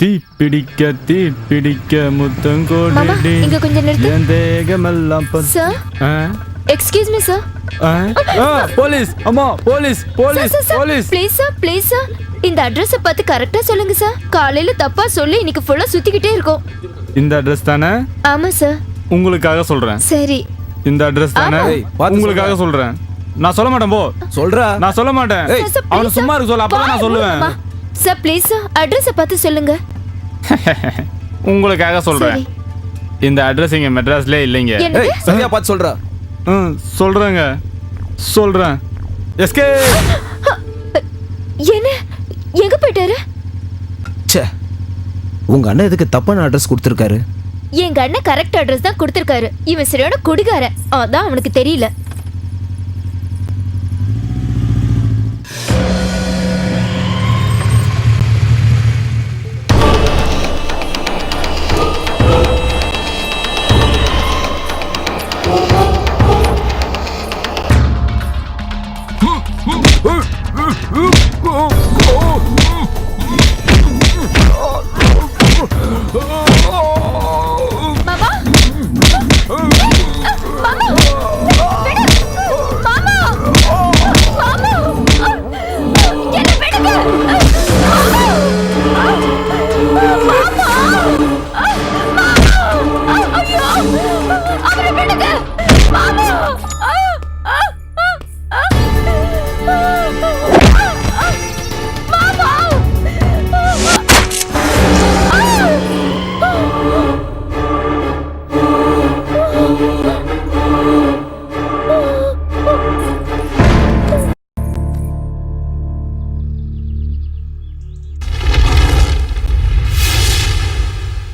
தீ பிடிக்க முத்தம் மாமா கோடி இங்க கொஞ்சம் நிறுத்து. என் தேகமெல்லாம் sir excuse me sir. Police அம்மா police police police please sir இந்த அட்ரஸ் பார்த்து கரெக்டா சொல்லுங்க சார். காலையில தப்பா சொல்லி இன்னைக்கு ஃபுல்லா சுத்திக்கிட்டே இருக்கோம். இந்த அட்ரஸ் தானே? ஆமா சார். உங்களுக்காக சொல்றேன். சரி இந்த அட்ரஸ் தானே? உங்களுக்காக சொல்றேன். நான் சொல்ல மாட்டேன். போ சொல்றா. நான் சொல்ல மாட்டேன். அவன சும்மா இருக்க சொல்ல, அப்பதான் நான் சொல்லுவேன். சார் ப்ளீஸ் சார் அட்ரஸ் பார்த்து சொல்லுங்க. உங்களுக்காக சொல்றேன். இந்த அட்ரஸ் இங்க மெட்ராஸ்ல இல்லைங்க. சரியா பார்த்து சொல்றா. சொல்றேன். எஸ்கே என்ன எங்க போயிட்டாரு? ச்சே, உங்க அண்ணன் எதுக்கு தப்பான அட்ரஸ் கொடுத்திருக்காரு? எங்க அண்ணன் கரெக்ட் அட்ரஸ் தான் கொடுத்திருக்காரு. இவன் சரியான குடிகாரன், அதான் அவனுக்கு தெரியல.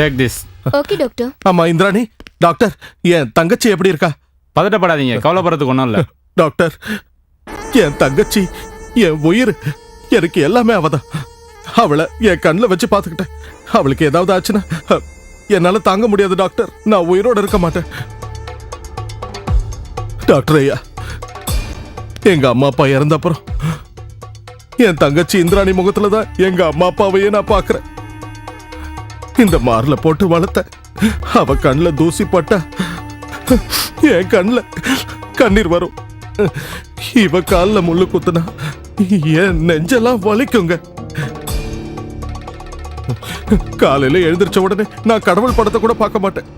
Take this. Okay doctor. ஆமா இந்திராணி, டாக்டர் என் தங்கச்சி எப்படி இருக்கா? பதட்டப்படாதீங்க, கவலைப்படுறதுக்கு ஒன்றும் இல்லை. டாக்டர், என் தங்கச்சி என் உயிர், எனக்கு எல்லாமே அவதான். அவளை என் கண்ணில் வச்சு பார்த்துக்கிட்டேன். அவளுக்கு ஏதாவது ஆச்சுன்னா என்னால தாங்க முடியாது டாக்டர். நான் உயிரோட இருக்க மாட்டேன். டாக்டர் ஐயா, எங்க அம்மா அப்பா இறந்த அப்புறம் என் தங்கச்சி இந்திராணி முகத்துல தான் எங்க அம்மா அப்பாவையே நான் பார்க்கிறேன். இந்த மார்ல போட்டு வளர்த்த அவ கண்ணில் தூசி பட்டா என் கண்ணில் கண்ணீர் வரும். இவ காலில் முள்ளு குத்துனா என் நெஞ்செல்லாம் வலிக்குங்க. காலையில எழுந்திரிச்ச உடனே நான் கடவுள் படத்தை கூட பார்க்க மாட்டேன்.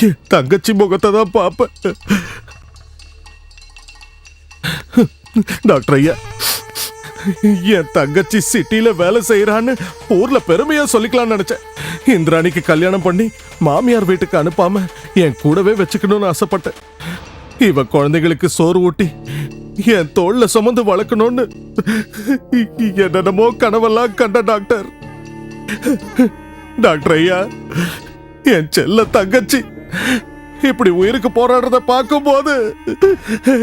என் தங்கச்சி முகத்தை தான் பார்ப்பேன். டாக்டர் ஐயா, என் தங்கச்சி சிட்டில வேலை செய்யறான்னு ஊர்ல பெருமையா சொல்லிக்கலாம்னு நினைச்சேன். இந்திராணிக்கு கல்யாணம் பண்ணி மாமியார் வீட்டுக்கு அனுப்பாம என் கூடவே வச்சுக்கணும்னு ஆசைப்பட்டேன். இவ குழந்தைகளுக்கு சோறு ஊட்டி என் தோல்ல சுமந்து வளர்க்கணும்னு என்னென்னமோ கனவெல்லாம் கண்ட டாக்டர். டாக்டர் ஐயா, என் செல்ல தங்கச்சி இப்படி உயிருக்கு போராடுறத பார்க்கும் போது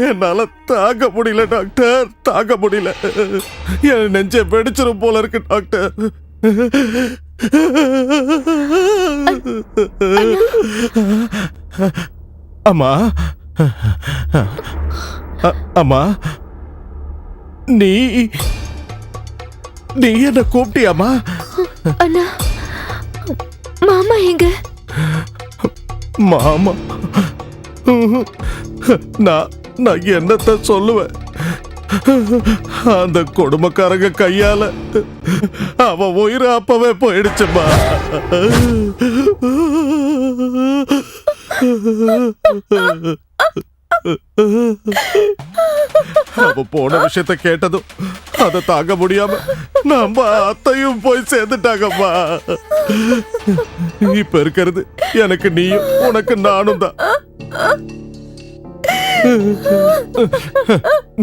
என்னால தாங்க முடியல டாக்டர், தாங்க முடியல. என் நெஞ்ச வெடிச்சிரும் போல இருக்கு டாக்டர். அம்மா, அம்மா, நீ என்ன கூப்பிட்டியாமா? அண்ணா, மாமா எங்க? மாமா, நான் என்னத்த சொல்லுவேன்? அந்த கொடுமைக்காரங்க கையால அவ உயிர் அப்பவே போயிடுச்சுமா. அவ போன விஷயத்த கேட்டதும் அதை தாங்க முடியாம நம்ம அத்தையும் போய் சேர்ந்துட்டாங்கம்மா. இப்ப இருக்கிறது எனக்கு நீயும் உனக்கு நானும் தான்.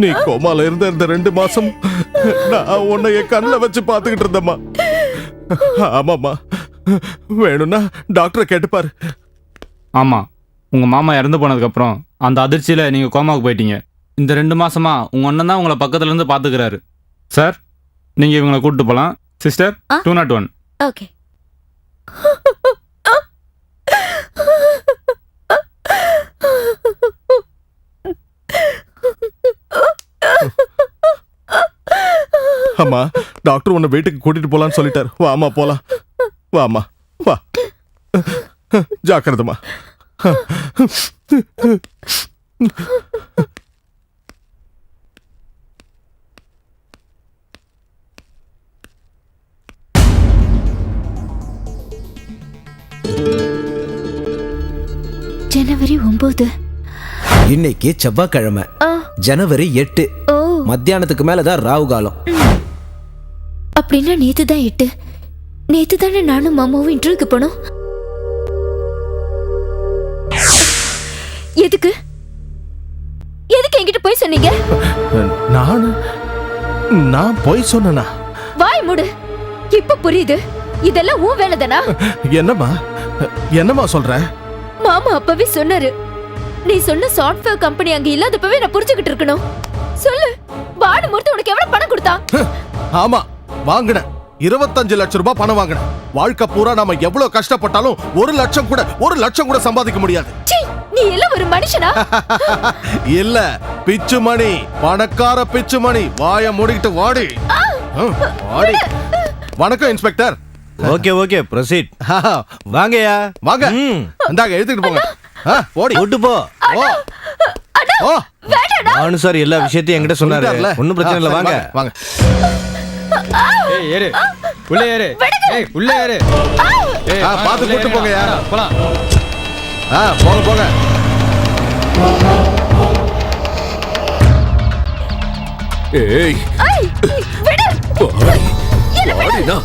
நீ கோமால இருந்த இந்த 2 மாசம் நான் உன்னை என் கண்ணில் வச்சு பார்த்துக்கிட்டு இருந்தம்மா. ஆமாம்மா, வேணும்னா டாக்டரை கேட்டுப்பாரு. ஆமா, உங்க மாமா இறந்து போனதுக்கு அப்புறம் அந்த அதிர்ச்சியில நீங்க கோமாவுக்கு போயிட்டீங்க. இந்த 2 மாசமா உங்க அண்ணன் தான் உங்களை பக்கத்துல இருந்து பாத்துக்கிறாரு. சார், நீங்க இவங்களை கூட்டிட்டு போலாம். சிஸ்டர், 201. ஓகே. அம்மா, டாக்டர் உன்னை வீட்டுக்கு கூட்டிட்டு போலான்னு சொல்லிட்டாரு. வாமா போலாம். வாம்மா வா. ஜாக்கிரதமா. ஜனவரி 9. இன்னைக்கு செவ்வாய்க்கிழமை, ஜனவரி 8. ஓ, மத்தியானத்துக்கு மேலதான் ராவு காலம். அப்படின்னா நேத்து தான் 8. நேத்து தானே நானும் மாமாவும் இன்டர்வியூக்கு போனோம். எதுக்கு எதுக்கு என்கிட்ட போய் சொன்னீங்க? நான் போய் சொன்னா? வாய் மூடு. இப்ப புரியுது, இதெல்லாம் உன் வேலைதானா? என்னம்மா சொல்ற? மாமா அப்பவே சொன்னாரு, நீ சொன்ன சாஃப்ட்வேர் கம்பெனி அங்க இல்லாதப்பவே நான் புரிஞ்சுக்கிட்டு இருக்கணும். சொல்லு, பானுமூர்த்தி உனக்கு எவ்வளவு பணம் கொடுத்தான்? ஆமா, வாங்கின 25 லட்சம் ரூபாய் பணம் வாங்கின. வாழ்க்கை பூரா நாம எவ்வளவு கஷ்டப்பட்டாலும் 1 லட்சம் கூட சம்பாதிக்க முடியாது. சீ, நீ எல்லாம் ஒரு மனுஷனா? இல்ல, பிச்சுமணி, பணக்கார பிச்சுமணி. வாய மூடிக்கிட்டு வாடி. வாடி. வணக்கம் இன்ஸ்பெக்டர். Okay proceed. வாங்கயா வாங்க. இந்தாங்க, எடுத்துட்டு போங்க. ஓடி விட்டு போ. ஓ, நானு சார் எல்லா விஷயத்தையும் என்கிட்ட சொன்னாரு. ஒன்னும் பிரச்சனை இல்லை, வாங்க வாங்க. ஏய் ஏறு, உள்ளே ஏறு. ஏய் உள்ளே ஏறு. ஏய் பார்த்து கூட்டு போங்கயா. போலாம். போங்க. ஏய் விடு. வாடினா.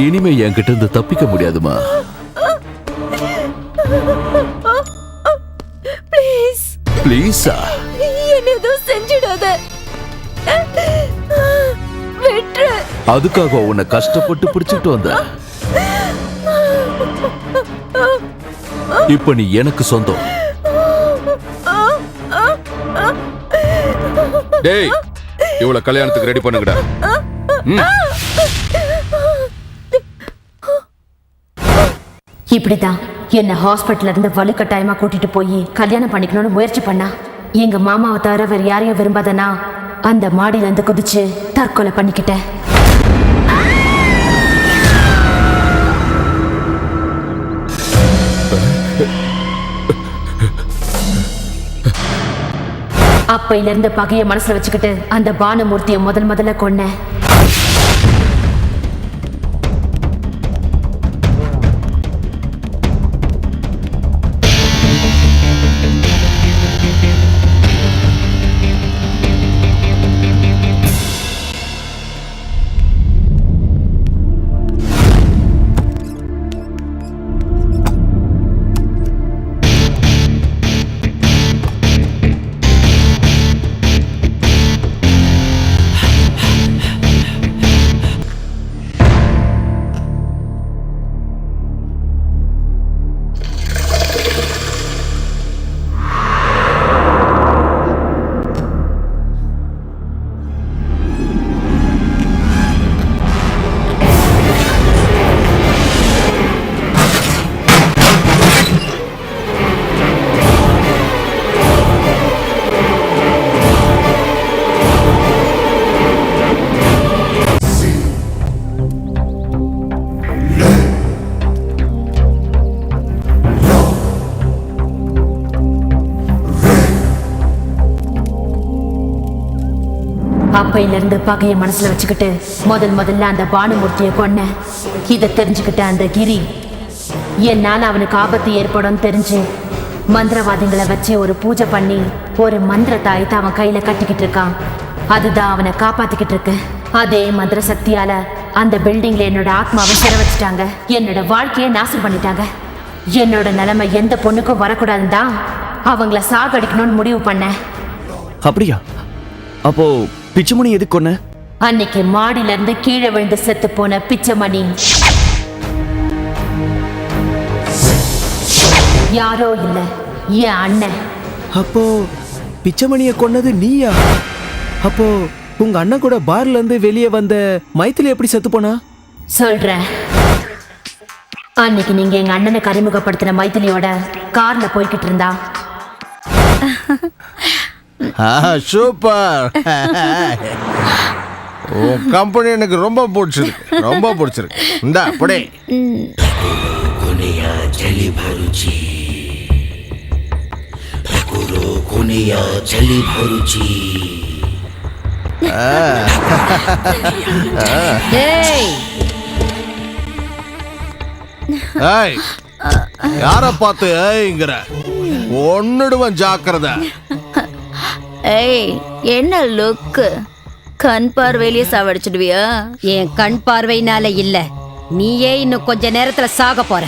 இனிமே என்கிட்ட இருந்து தப்பிக்க முடியாதுமா. ப்ளீஸ் ப்ளீஸா? என்ன எதுவும் செஞ்சிடாத. விட்டு. அதுக்காக உன்னை கஷ்டப்பட்டு பிடிச்சிட்டு வந்த. இப்ப நீ எனக்கு சொந்தம். டேய், இவ்வளவு கல்யாணத்துக்கு ரெடி பண்ணுங்கடா. இப்படிதான் என்ன ஹாஸ்பிட்டல்ல இருந்து வலுக்கட்டாயமா கூட்டிட்டு போய் கல்யாணம் பண்ணிக்கணும்னு முயற்சி பண்ணா. எங்க மாமாவை தவிர வேற யாரையும் விரும்பாதனா அந்த மாடியில இருந்து குதிச்சு தற்கொலை பண்ணிக்கிட்டேன். அப்பையில இருந்து பகைய மனசுல வச்சுக்கிட்டு அந்த பானுமூர்த்தியை முதல்ல கொன்னேன். அப்பையில இருந்து பகைய மனசுல வச்சுக்கிட்டு முதல்ல அந்த பானுமூர்த்தியை கொன்னேன். இதை தெரிஞ்சுக்கிட்ட அந்த கிரி என்னால அவனுக்கு ஆபத்து ஏற்படும் தெரிஞ்சு மந்திரவாதிகளை வச்சு ஒரு பூஜை பண்ணி ஒரு மந்திர தாயத்தை அவன் கையில கட்டிக்கிட்டு இருக்கான். அதுதான் அவனை காப்பாத்திக்கிட்டு இருக்கு. அதே மந்திர சக்தியால அந்த பில்டிங்ல என்னோட ஆத்மாவை சிற வச்சுட்டாங்க. என்னோட வாழ்க்கையை நாசம் பண்ணிட்டாங்க. என்னோட நிலைமை எந்த பொண்ணுக்கும் வரக்கூடாதுன்னு தான் அவங்கள சாகடிக்கணும்னு முடிவு பண்ணேன். அப்படியா? அப்போ பிச்சுமணி எதுக்கு கொன்ன? அன்னைக்கு மாடியில இருந்து கீழே விழுந்து செத்து போன பிச்சைமணி யாரோ இல்ல, என் அண்ணன். அப்போ பிச்சைமணியை கொன்னது நீயா? அப்போ உங்க அண்ணன் கூட பார்ல இருந்து வெளியே வந்த மைத்திலி எப்படி செத்து போனா? சொல்றேன். அன்னைக்கு நீங்க எங்க அண்ணனை அறிமுகப்படுத்தின மைத்திலியோட கார்ல போய்கிட்டு இருந்தா. சூப்பர். உன் கம்பெனி எனக்கு ரொம்ப பிடிச்சிருக்கு. இந்தா படே. ஏய், யார பார்த்து ஏய்ங்கிற? ஒன்னுடுவன் ஜாக்கிரதை. ஏய், என்ன லுக்கு? கண் பார்வையிலேயே சாவடிச்சிடுவியா? என் கண் பார்வையினால இல்ல, நீயே இன்னும் கொஞ்ச நேரத்துல சாக போற.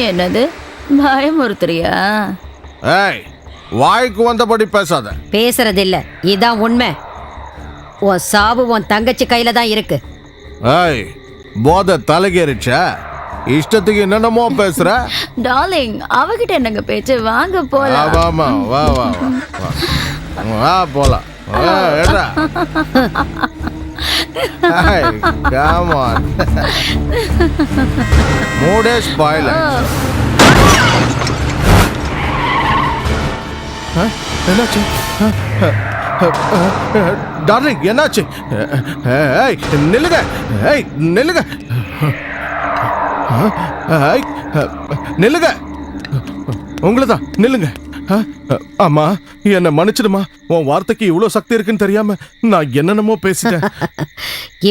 என்னது, பயமுறுத்துறியா? ஏய், வாய்க்கு வந்தபடி பேசாத. பேசுறதில்ல, இதான் உண்மை. உன் சாவு உன் தங்கச்சி கையில தான் இருக்கு. ஏய், போத தலைகேறிச்சா? இஷ்டத்துக்கு என்னென்னமோ பேசுற. டார்லிங், அவகிட்ட என்னங்க பேச்சு? வாங்க போலாம். ஆமா, வா வா வா வா போலாம். ஏடா, கம் ஆன். மூடே ஸ்பாயில். என்னாச்சு டார்லிங்? என்னாச்சு? ஏய் நில்லுங்க, ஏய் நில்லுங்க, நில்லுங்க. உங்களதான் நில்லுங்க. ஆமா, என்ன மன்னிச்சிடுமா. உன் வார்த்தைக்கு இவ்வளவு சக்தி இருக்குன்னு தெரியாம நான் என்னென்னமோ பேசிட்டேன்.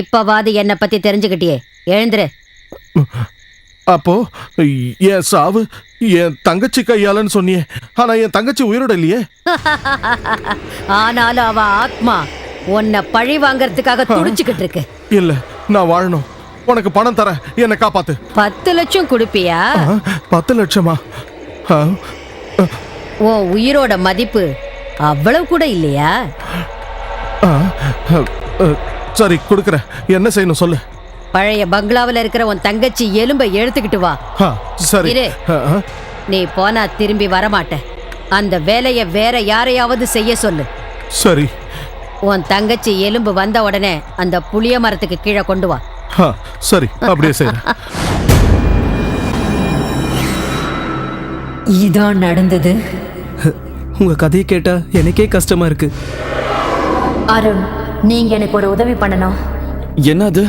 இப்பவாது என்ன பத்தி தெரிஞ்சுக்கிட்டியே, எழுந்துரு. அப்போ என் சாவு என் தங்கச்சி கையாலன்னு சொன்னியே, ஆனா என் தங்கச்சி உயிரோட இல்லையே. ஆனாலும் அவ ஆத்மா உன்னை பழி வாங்கறதுக்காக துடிச்சுக்கிட்டு இருக்கு. இல்ல, நான் வாழணும். உனக்கு பணம் தரேன், என்னை காப்பாத்து. 10 லட்சம் கொடுப்பியா? 10 லட்சமா? உன் உயிரோட மதிப்பு அவ்வளவு கூட இல்லையா? சரி, கொடுக்கறேன். என்ன செய்யணும் சொல்லு. பழைய பங்களாவில் இருக்கிற உன் தங்கச்சி எலும்பை எடுத்துக்கிட்டு வா. சரி. இரு. நீ போனா திரும்பி வரமாட்ட. அந்த வேலையை வேற யாரையாவது செய்ய சொல்லு. சரி. உன் தங்கச்சி எலும்பு வந்த உடனே அந்த புளிய மரத்துக்கு கீழே கொண்டு வா. சரி, அப்படியே செய்றேன். இதான் நடந்தது. உங்க கதையை கேட்டா எனக்கே கஷ்டமா இருக்கு. அருண், நீங்க எனக்கு ஒரு உதவி பண்ணணும். என்னது?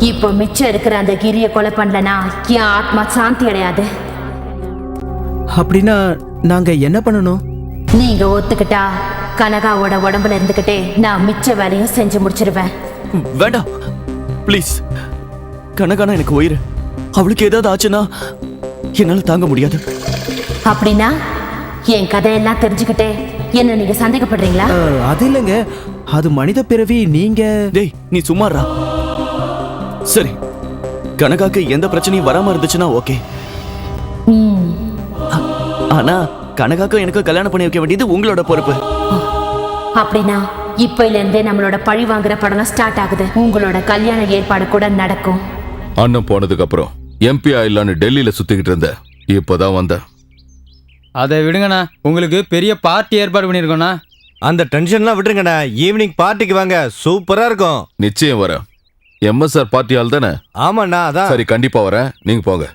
இப்போ மிச்சம் இருக்கிற அந்த கிரிய கொலை பண்ணலனா என் ஆத்மா சாந்தி அடையாது. அப்படின்னா நாங்க என்ன பண்ணணும்? நீங்க ஒத்துக்கிட்டா கனகாவோட உடம்புல இருந்துகிட்டே நான் மிச்ச வேலையும் செஞ்சு முடிச்சிருவேன். வேண்டாம் ப்ளீஸ். கனகானா எனக்கு உயிர். அவளுக்கு ஏதாவது ஆச்சுன்னா என்னால தாங்க முடியாது. அப்படின்னா என் கதையெல்லாம் தெரிஞ்சுக்கிட்டே என்ன நீங்க சந்தேகப்படுறீங்களா? அது இல்லைங்க, அது மனித பிறவி. நீங்க டேய், நீ சும்மாறா. சரி, கனகாக்கு எந்த பிரச்சனையும் வராம இருந்துச்சுன்னா ஓகே. ஆனா கனகாக்கு எனக்கு கல்யாணம் பண்ணி வைக்க வேண்டியது உங்களோட பொறுப்பு. அப்படின்னா இப்பையில இருந்தே நம்மளோட பழி வாங்குற படம் ஸ்டார்ட் ஆகுது. உங்களோட கல்யாண ஏற்பாடு கூட நடக்கும். அண்ணன் போனதுக்கு அப்புறம் எம்பி ஆயிலான்னு டெல்லியில சுத்திக்கிட்டு இருந்த, இப்பதான் வந்த. அதை விடுங்கண்ணா, உங்களுக்கு பெரிய பார்ட்டி ஏற்பாடு பண்ணிருக்கோண்ணா. அந்த டென்ஷன்லாம் விட்டுருங்கண்ணா, ஈவினிங் பார்ட்டிக்கு வாங்க, சூப்பரா இருக்கும். நிச்சயம் வரேன். எம்எஸ்ஆர் பார்ட்டி ஆள் தானே? ஆமாண்ணா, அதான். சரி, கண்டிப்பா வரேன். நீங்க போங்க.